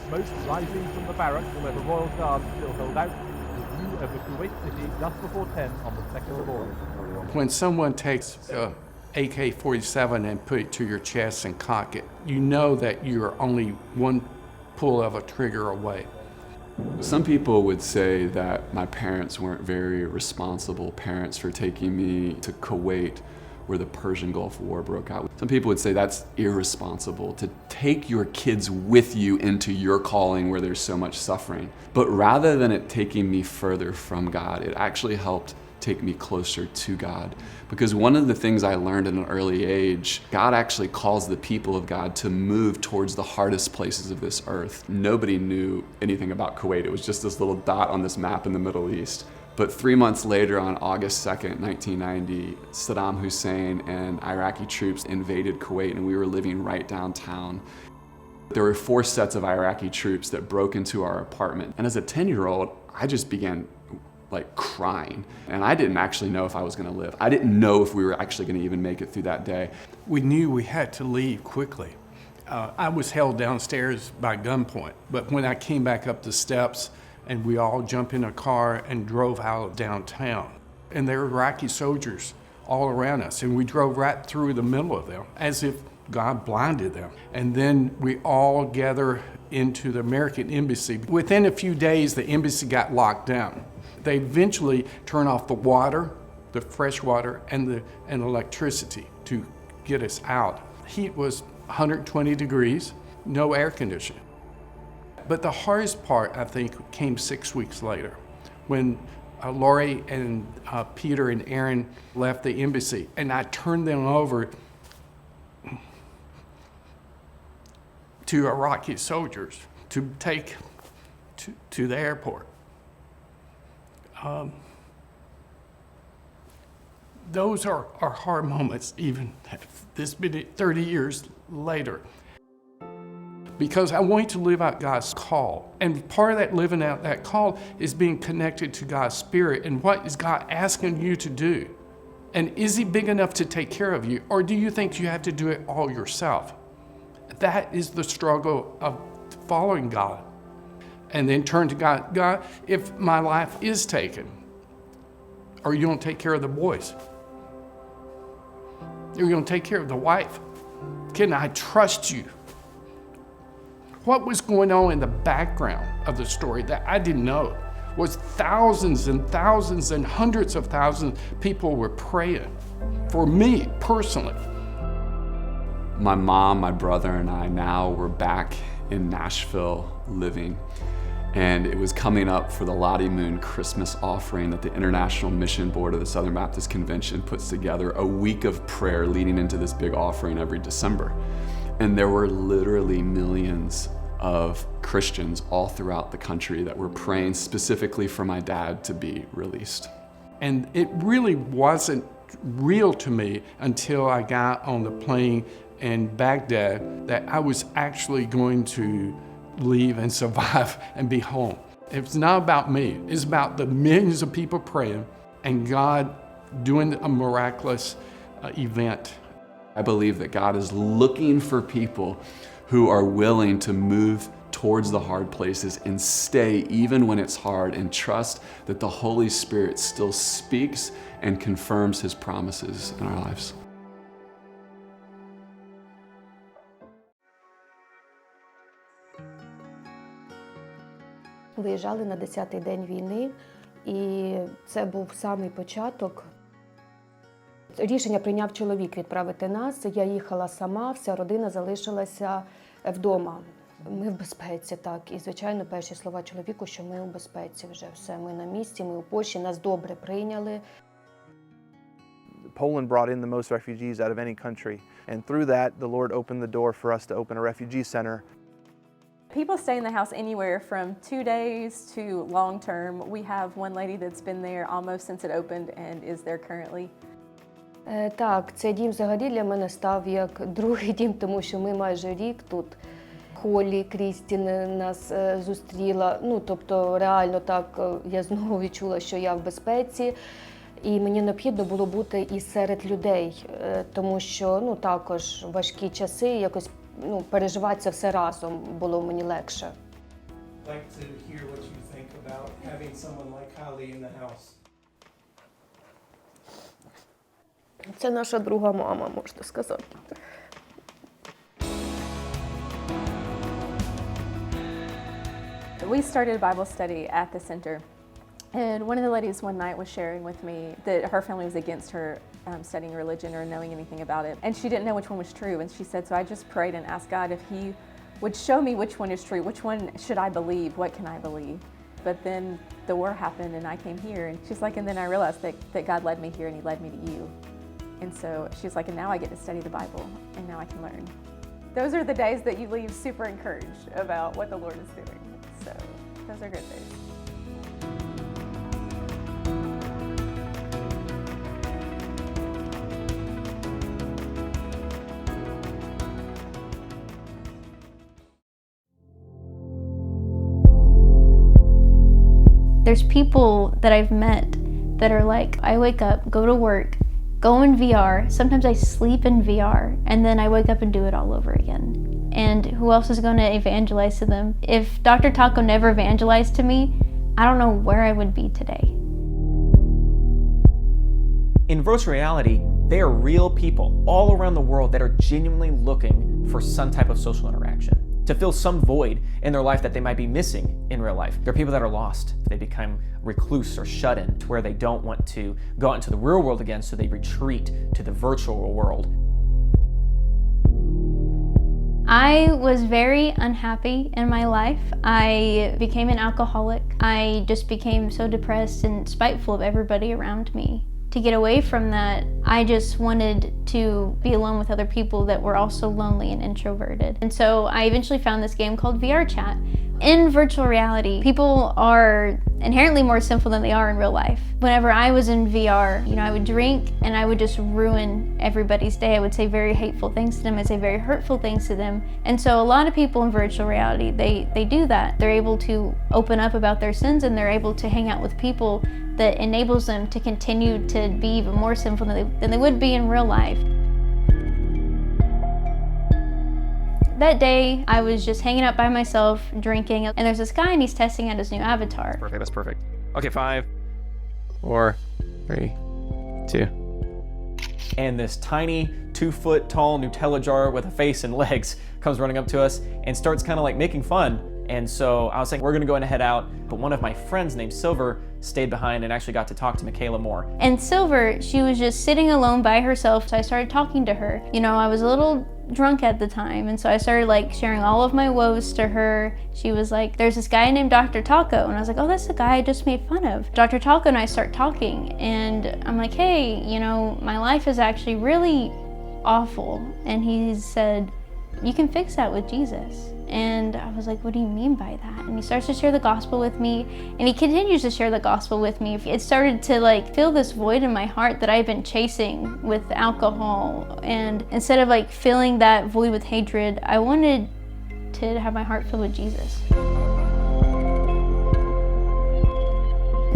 smoke rising from the barracks where the Royal Guard still held out, the view of the Kuwait city just before 10 on the 2nd of August. When someone takes AK-47 and put it to your chest and cock it, you know that you're only one pull of a trigger away. Some people would say that my parents weren't very responsible parents for taking me to Kuwait where the Persian Gulf War broke out. Some people would say that's irresponsible to take your kids with you into your calling where there's so much suffering. But rather than it taking me further from God, it actually helped take me closer to God. Because one of the things I learned at an early age, God actually calls the people of God to move towards the hardest places of this earth. Nobody knew anything about Kuwait. It was just this little dot on this map in the Middle East. But 3 months later, on August 2nd, 1990, Saddam Hussein and Iraqi troops invaded Kuwait, and we were living right downtown. There were 4 sets of Iraqi troops that broke into our apartment. And as a 10-year-old, I just began crying. And I didn't actually know if I was gonna live. I didn't know if we were actually gonna even make it through that day. We knew we had to leave quickly. I was held downstairs by gunpoint, but when I came back up the steps and we all jumped in a car and drove out of downtown, and there were Iraqi soldiers all around us, and we drove right through the middle of them as if God blinded them. And then we all gathered into the American embassy. Within a few days, the embassy got locked down. They eventually turned off the water, the fresh water, and electricity to get us out. Heat was 120 degrees, no air conditioning. But the hardest part, I think, came 6 weeks later, when Lottie and Peter and Aaron left the embassy, and I turned them over to Iraqi soldiers to take to the airport. Those are hard moments, even this been 30 years later. Because I want to live out God's call. And part of that living out that call is being connected to God's Spirit. And what is God asking you to do? And is He big enough to take care of you? Or do you think you have to do it all yourself? That is the struggle of following God. And then turn to God. God, if my life is taken, are you going to take care of the boys? Are you going to take care of the wife? Can I trust you? What was going on in the background of the story that I didn't know was thousands and thousands and hundreds of thousands of people were praying for me personally. My mom, my brother, and I now were back in Nashville living. And it was coming up for the Lottie Moon Christmas offering that the International Mission Board of the Southern Baptist Convention puts together, a week of prayer leading into this big offering every December. And there were literally millions of Christians all throughout the country that were praying specifically for my dad to be released. And it really wasn't real to me until I got on the plane in Baghdad that I was actually going to leave and survive and be home. It's not about me. It's about the millions of people praying and God doing a miraculous event. I believe that God is looking for people who are willing to move towards the hard places and stay even when it's hard and trust that the Holy Spirit still speaks and confirms His promises in our lives. Виїжджали на 10-й день війни, і це був самий початок. Рішення прийняв чоловік відправити нас. Я їхала сама, вся родина залишилася вдома. Ми в безпеці, так. І, звичайно, перші слова чоловіку, що ми у безпеці вже. Все, ми на місці, ми у Польщі, нас добре прийняли. Poland brought in the most refugees out of any country. And through that, the Lord opened the door for us to open a refugee center. People stay in the house anywhere from 2 days to long term. We have one lady that's been there almost since it opened and is there currently. Так, цей дім взагалі для мене став як другий дім, тому що ми майже рік тут. Холі Крістін нас зустріла, тобто реально так я знову відчула, що я в безпеці. І мені необхідно було бути і серед людей, тому що також важкі часи, якось переживати це все разом було мені легше. like to hear what you think about having someone like Holly in the house. Це наша друга мама, можна сказати. We started a Bible study at the center, and one of the ladies one night was sharing with me that her family was against her studying religion or knowing anything about it, and she didn't know which one was true, and she said, so I just prayed and asked God if He would show me which one is true, which one should I believe, what can I believe? But then the war happened and I came here, and she's like, and then I realized that God led me here and He led me to you. And so she's like, and now I get to study the Bible, and now I can learn. Those are the days that you leave super encouraged about what the Lord is doing. So those are good days. There's people that I've met that are like, I wake up, go to work, go in VR, sometimes I sleep in VR, and then I wake up and do it all over again. And who else is going to evangelize to them? If Dr. Taco never evangelized to me, I don't know where I would be today. In virtual reality, they are real people all around the world that are genuinely looking for some type of social interaction, to fill some void in their life that they might be missing in real life. There are people that are lost. They become recluse or shut in to where they don't want to go out into the real world again, so they retreat to the virtual world. I was very unhappy in my life. I became an alcoholic. I just became so depressed and spiteful of everybody around me. To get away from that, I just wanted to be alone with other people that were also lonely and introverted. And so I eventually found this game called VR Chat. In virtual reality, people are inherently more sinful than they are in real life. Whenever I was in VR, I would drink and I would just ruin everybody's day. I would say very hateful things to them. I'd say very hurtful things to them. And so a lot of people in virtual reality, they do that. They're able to open up about their sins, and they're able to hang out with people that enables them to continue to be even more sinful than they would be in real life. That day, I was just hanging out by myself, drinking, and there's this guy and he's testing out his new avatar. Perfect, that's perfect. Okay, 5, 4, 3, 2. And this tiny 2-foot tall Nutella jar with a face and legs comes running up to us and starts kind of like making fun. And so I was saying, we're gonna go ahead and head out. But one of my friends named Silver stayed behind and actually got to talk to Michaela more. And Silver, she was just sitting alone by herself. So I started talking to her. I was a little drunk at the time. And so I started like sharing all of my woes to her. She was like, there's this guy named Dr. Taco. And I was like, oh, that's the guy I just made fun of. Dr. Taco and I start talking. And I'm like, hey, my life is actually really awful. And he said, you can fix that with Jesus. And I was like, what do you mean by that? And he starts to share the gospel with me, and he continues to share the gospel with me. It started to like fill this void in my heart that I've been chasing with alcohol. And instead of like filling that void with hatred, I wanted to have my heart filled with Jesus.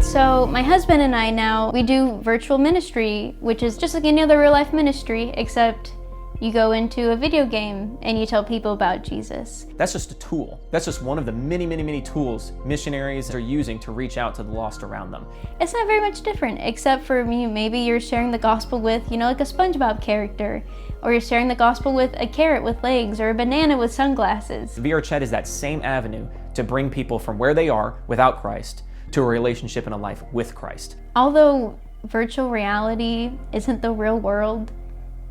So my husband and I now, we do virtual ministry, which is just like any other real life ministry, except you go into a video game and you tell people about Jesus. That's just a tool. That's just one of the many, many, many tools missionaries are using to reach out to the lost around them. It's not very much different, except for maybe you're sharing the gospel with, like a SpongeBob character, or you're sharing the gospel with a carrot with legs or a banana with sunglasses. VR Chat is that same avenue to bring people from where they are without Christ to a relationship and a life with Christ. Although virtual reality isn't the real world,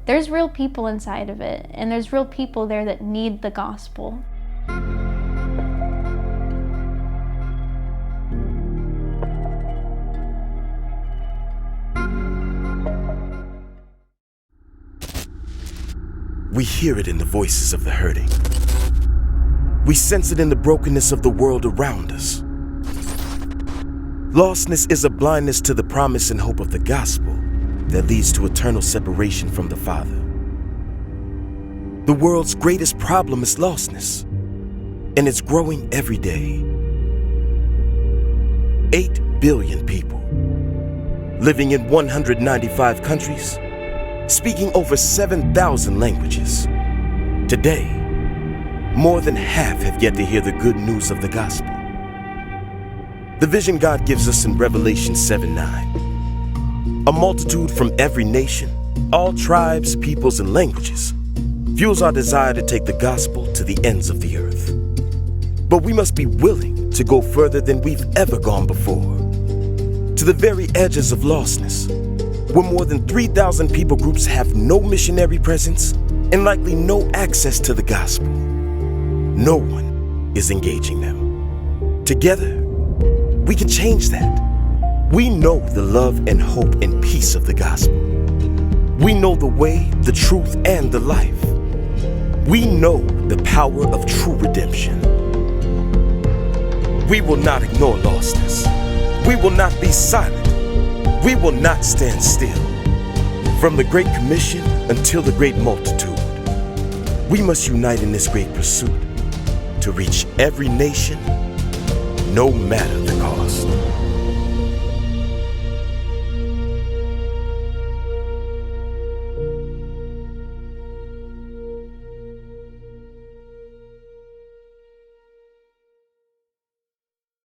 there's real people inside of it, and there's real people there that need the gospel. We hear it in the voices of the hurting. We sense it in the brokenness of the world around us. Lostness is a blindness to the promise and hope of the gospel that leads to eternal separation from the Father. The world's greatest problem is lostness, and it's growing every day. 8 billion people, living in 195 countries, speaking over 7,000 languages. Today, more than half have yet to hear the good news of the gospel. The vision God gives us in Revelation 7:9. A multitude from every nation, all tribes, peoples, and languages, fuels our desire to take the gospel to the ends of the earth. But we must be willing to go further than we've ever gone before, to the very edges of lostness, where more than 3,000 people groups have no missionary presence and likely no access to the gospel. No one is engaging them. Together, we can change that. We know the love and hope and peace of the gospel. We know the way, the truth, and the life. We know the power of true redemption. We will not ignore lostness. We will not be silent. We will not stand still. From the Great Commission until the great multitude, we must unite in this great pursuit to reach every nation, no matter the cost.